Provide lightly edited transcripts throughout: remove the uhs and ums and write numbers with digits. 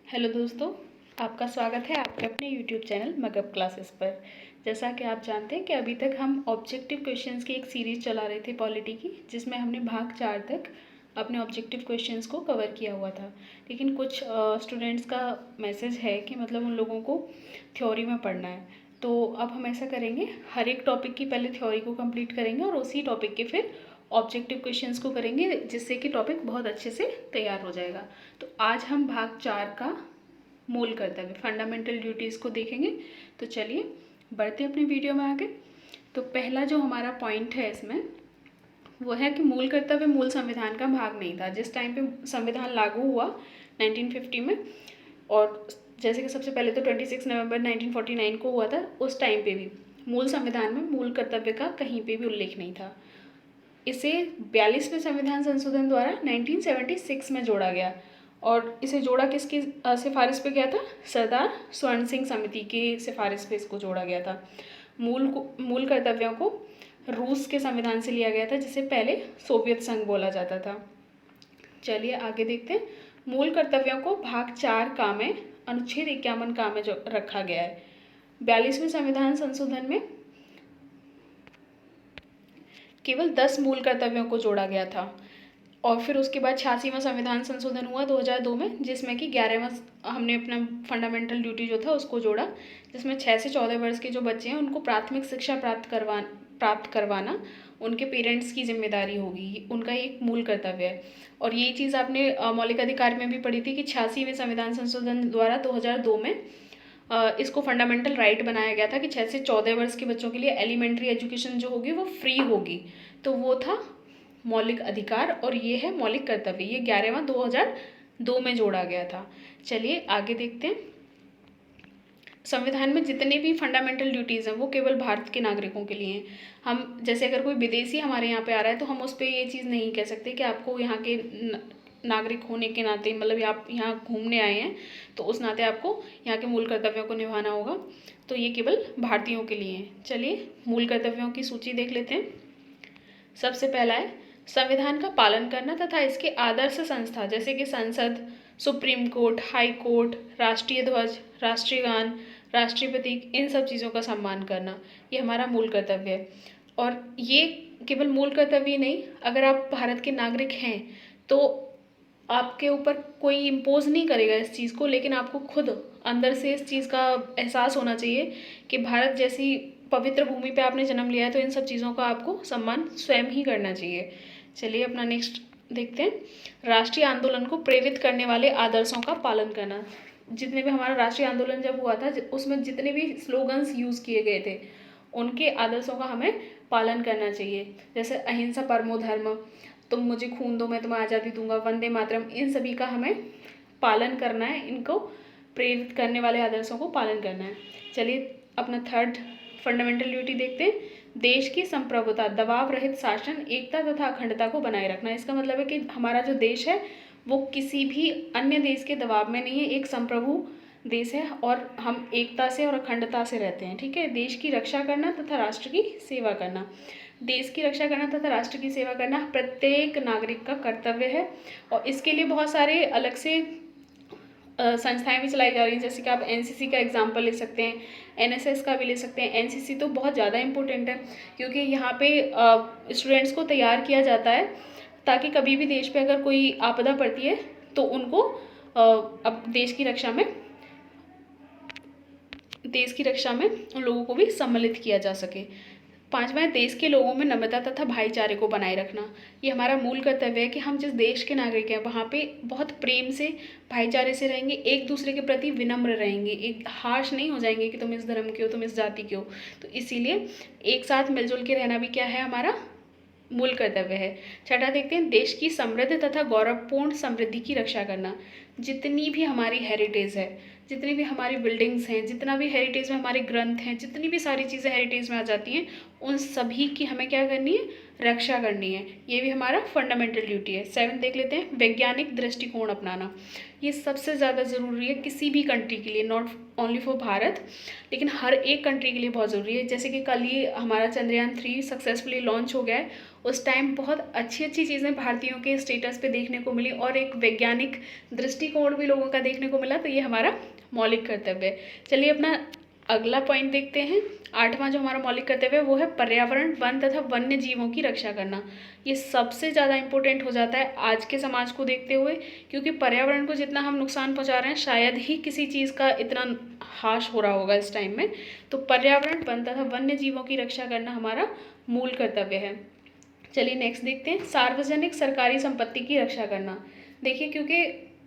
Hello दोस्तों, आपका स्वागत है आपके अपने यूट्यूब चैनल मगअप क्लासेस पर। जैसा कि आप जानते हैं कि अभी तक हम ऑब्जेक्टिव क्वेश्चंस की एक सीरीज़ चला रहे थे पॉलिटी की, जिसमें हमने भाग 4 तक अपने ऑब्जेक्टिव क्वेश्चंस को कवर किया हुआ था। लेकिन कुछ स्टूडेंट्स का मैसेज है कि मतलब उन लोगों को थ्योरी में पढ़ना है, तो अब हम ऐसा करेंगे, हर एक टॉपिक की पहले थ्योरी को कंप्लीट करेंगे और उसी टॉपिक के फिर ऑब्जेक्टिव क्वेश्चंस को करेंगे, जिससे कि टॉपिक बहुत अच्छे से तैयार हो जाएगा। तो आज हम भाग 4 का मूल कर्तव्य फंडामेंटल ड्यूटीज़ को देखेंगे। तो चलिए बढ़ते अपने वीडियो में आगे। तो पहला जो हमारा पॉइंट है इसमें वो है कि मूल कर्तव्य मूल संविधान का भाग नहीं था। जिस टाइम पे संविधान लागू हुआ 1950 में, और जैसे कि सबसे पहले तो 26 नवंबर 1949 को हुआ था, उस टाइम पे भी मूल संविधान में मूल कर्तव्य का कहीं पे भी उल्लेख नहीं था। इसे 42वें संविधान संशोधन द्वारा 1976 में जोड़ा गया, और इसे जोड़ा किसकी सिफारिश पे गया था? सरदार स्वर्ण सिंह समिति की सिफारिश पे इसको जोड़ा गया था। मूल कर्तव्यों को रूस के संविधान से लिया गया था, जिसे पहले सोवियत संघ बोला जाता था। चलिए आगे देखते हैं। मूल कर्तव्यों को भाग 4 का में अनुच्छेद 51 का में जो रखा गया है। 42वें संविधान संशोधन में केवल 10 मूल कर्तव्यों को जोड़ा गया था, और फिर उसके बाद 86वां संविधान संशोधन हुआ 2002 में, जिसमें कि 11वां हमने अपना फंडामेंटल ड्यूटी जो था उसको जोड़ा, जिसमें 6 से 14 वर्ष के जो बच्चे हैं उनको प्राथमिक शिक्षा प्राप्त करवाना उनके पेरेंट्स की जिम्मेदारी होगी, उनका एक मूल कर्तव्य है। और ये चीज़ आपने मौलिक अधिकार में भी पढ़ी थी कि 86वें संविधान संशोधन द्वारा 2002 में इसको फंडामेंटल राइट बनाया गया था कि 6 से 14 वर्ष के बच्चों के लिए एलिमेंट्री एजुकेशन जो होगी वो फ्री होगी। तो वो था मौलिक अधिकार, और ये है मौलिक कर्तव्य। ये 11वां 2002 में जोड़ा गया था। चलिए आगे देखते हैं। संविधान में जितने भी फंडामेंटल ड्यूटीज़ हैं वो केवल भारत के नागरिकों के लिए हैं। हम जैसे अगर कोई विदेशी हमारे यहाँ पे आ रहा है तो हम उस पर ये चीज़ नहीं कह सकते कि आपको यहाँ के नागरिक होने के नाते, मतलब आप यहाँ घूमने आए हैं तो उस नाते आपको यहाँ के मूल कर्तव्यों को निभाना होगा। तो ये केवल भारतीयों के लिए हैं। चलिए मूल कर्तव्यों की सूची देख लेते हैं। सबसे पहला है संविधान का पालन करना तथा इसके आदर्श संस्था जैसे कि संसद, सुप्रीम कोर्ट, हाई कोर्ट, राष्ट्रीय ध्वज, राष्ट्रीय गान, राष्ट्रीय प्रतीक, इन सब चीज़ों का सम्मान करना, ये हमारा मूल कर्तव्य है। और ये केवल मूल कर्तव्य नहीं, अगर आप भारत के नागरिक हैं तो आपके ऊपर कोई इम्पोज नहीं करेगा इस चीज़ को, लेकिन आपको खुद अंदर से इस चीज़ का एहसास होना चाहिए कि भारत जैसी पवित्र भूमि पे आपने जन्म लिया है, तो इन सब चीज़ों का आपको सम्मान स्वयं ही करना चाहिए। चलिए अपना नेक्स्ट देखते हैं। राष्ट्रीय आंदोलन को प्रेरित करने वाले आदर्शों का पालन करना। जितने भी हमारा राष्ट्रीय आंदोलन जब हुआ था उसमें जितने भी स्लोगन्स यूज़ किए गए थे उनके आदर्शों का हमें पालन करना चाहिए। जैसे अहिंसा परमो धर्म, तुम मुझे खून दो मैं तुम्हें आज़ादी दूंगा, वंदे मातरम, इन सभी का हमें पालन करना है। इनको प्रेरित करने वाले आदर्शों को पालन करना है। चलिए अपना थर्ड फंडामेंटल ड्यूटी देखते हैं। देश की संप्रभुता, दबाव रहित शासन, एकता तथा अखंडता को बनाए रखना। इसका मतलब है कि हमारा जो देश है वो किसी भी अन्य देश के दबाव में नहीं है, एक संप्रभु देश है और हम एकता से और अखंडता से रहते हैं। ठीक है। देश की रक्षा करना तथा राष्ट्र की सेवा करना। देश की रक्षा करना तथा राष्ट्र की सेवा करना प्रत्येक नागरिक का कर्तव्य है, और इसके लिए बहुत सारे अलग से संस्थाएं भी चलाई जा रही हैं। जैसे कि आप एनसीसी का एग्जाम्पल ले सकते हैं, एनएसएस का भी ले सकते हैं। एनसीसी तो बहुत ज़्यादा इम्पोर्टेंट है, क्योंकि यहाँ पे स्टूडेंट्स को तैयार किया जाता है ताकि कभी भी देश पे अगर कोई आपदा पड़ती है तो उनको अब देश की रक्षा में उन लोगों को भी सम्मिलित किया जा सके। पांचवा है देश के लोगों में नम्रता तथा भाईचारे को बनाए रखना। ये हमारा मूल कर्तव्य है कि हम जिस देश के नागरिक हैं वहाँ पे बहुत प्रेम से, भाईचारे से रहेंगे, एक दूसरे के प्रति विनम्र रहेंगे, एक हार्श नहीं हो जाएंगे कि तुम इस धर्म के हो, तुम इस जाति के हो। तो इसीलिए एक साथ मिलजुल के रहना भी क्या है, हमारा मूल कर्तव्य है। छठा देखते हैं देश की समृद्ध तथा गौरवपूर्ण समृद्धि की रक्षा करना। जितनी भी हमारी हेरिटेज है, जितनी भी हमारी बिल्डिंग्स हैं, जितना भी हेरिटेज में हमारे ग्रंथ हैं, जितनी भी सारी चीज़ें हेरिटेज में आ जाती हैं, उन सभी की हमें क्या करनी है, रक्षा करनी है। ये भी हमारा फंडामेंटल ड्यूटी है। 7 देख लेते हैं वैज्ञानिक दृष्टिकोण अपनाना। ये सबसे ज़्यादा ज़रूरी है किसी भी कंट्री के लिए, नॉट ओनली फॉर भारत, लेकिन हर एक कंट्री के लिए बहुत ज़रूरी है। जैसे कि कल ही हमारा चंद्रयान 3 सक्सेसफुली लॉन्च हो गया है, उस टाइम बहुत अच्छी अच्छी चीज़ें भारतीयों के स्टेटस पे देखने को मिली, और एक वैज्ञानिक दृष्टि दृष्टिकोण भी लोगों का देखने को मिला, तो ये हमारा मौलिक कर्तव्य है। चलिए अपना अगला पॉइंट देखते हैं। 8वां जो हमारा मौलिक कर्तव्य है वो है पर्यावरण, वन तथा वन्य जीवों की रक्षा करना। ये सबसे ज़्यादा इम्पोर्टेंट हो जाता है आज के समाज को देखते हुए, क्योंकि पर्यावरण को जितना हम नुकसान पहुंचा रहे हैं शायद ही किसी चीज़ का इतना हाश हो रहा होगा इस टाइम में। तो पर्यावरण, वन तथा वन्य जीवों की रक्षा करना हमारा मूल कर्तव्य है। चलिए नेक्स्ट देखते हैं, सार्वजनिक सरकारी संपत्ति की रक्षा करना। देखिए, क्योंकि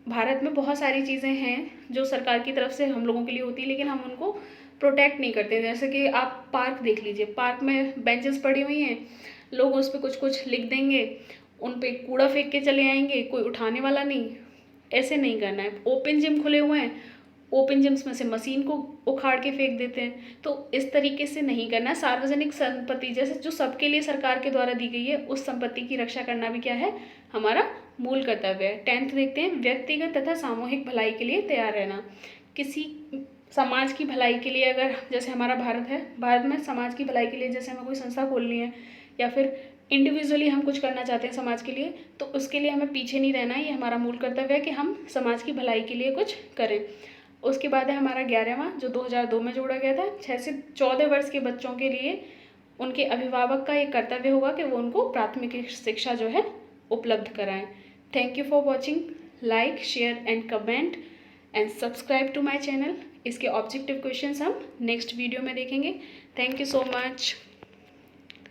भारत में बहुत सारी चीज़ें हैं जो सरकार की तरफ से हम लोगों के लिए होती है, लेकिन हम उनको प्रोटेक्ट नहीं करते। जैसे कि आप पार्क देख लीजिए, पार्क में बेंचेस पड़ी हुई हैं, लोग उस पर कुछ कुछ लिख देंगे, उन पे कूड़ा फेंक के चले आएंगे, कोई उठाने वाला नहीं। ऐसे नहीं करना है। ओपन जिम खुले हुए हैं, ओपन जिम्स में से मशीन को उखाड़ के फेंक देते हैं, तो इस तरीके से नहीं करना। सार्वजनिक संपत्ति जैसे जो सबके लिए सरकार के द्वारा दी गई है, उस संपत्ति की रक्षा करना भी क्या है, हमारा मूल कर्तव्य है। 10th देखते हैं, व्यक्तिगत तथा सामूहिक भलाई के लिए तैयार रहना। किसी समाज की भलाई के लिए, अगर जैसे हमारा भारत है, भारत में समाज की भलाई के लिए जैसे हमें कोई संस्था खोलनी है या फिर इंडिविजुअली हम कुछ करना चाहते हैं समाज के लिए, तो उसके लिए हमें पीछे नहीं रहना है। ये हमारा मूल कर्तव्य है कि हम समाज की भलाई के लिए कुछ करें। उसके बाद है हमारा 11वां, जो 2002 में जोड़ा गया था। 6 से 14 वर्ष के बच्चों के लिए उनके अभिभावक का ये कर्तव्य होगा कि वो उनको प्राथमिक शिक्षा जो है उपलब्ध कराएं। Thank you for watching. Like, share and comment and subscribe to my channel. इसके ऑब्जेक्टिव क्वेश्चंस हम नेक्स्ट वीडियो में देखेंगे। Thank you so much.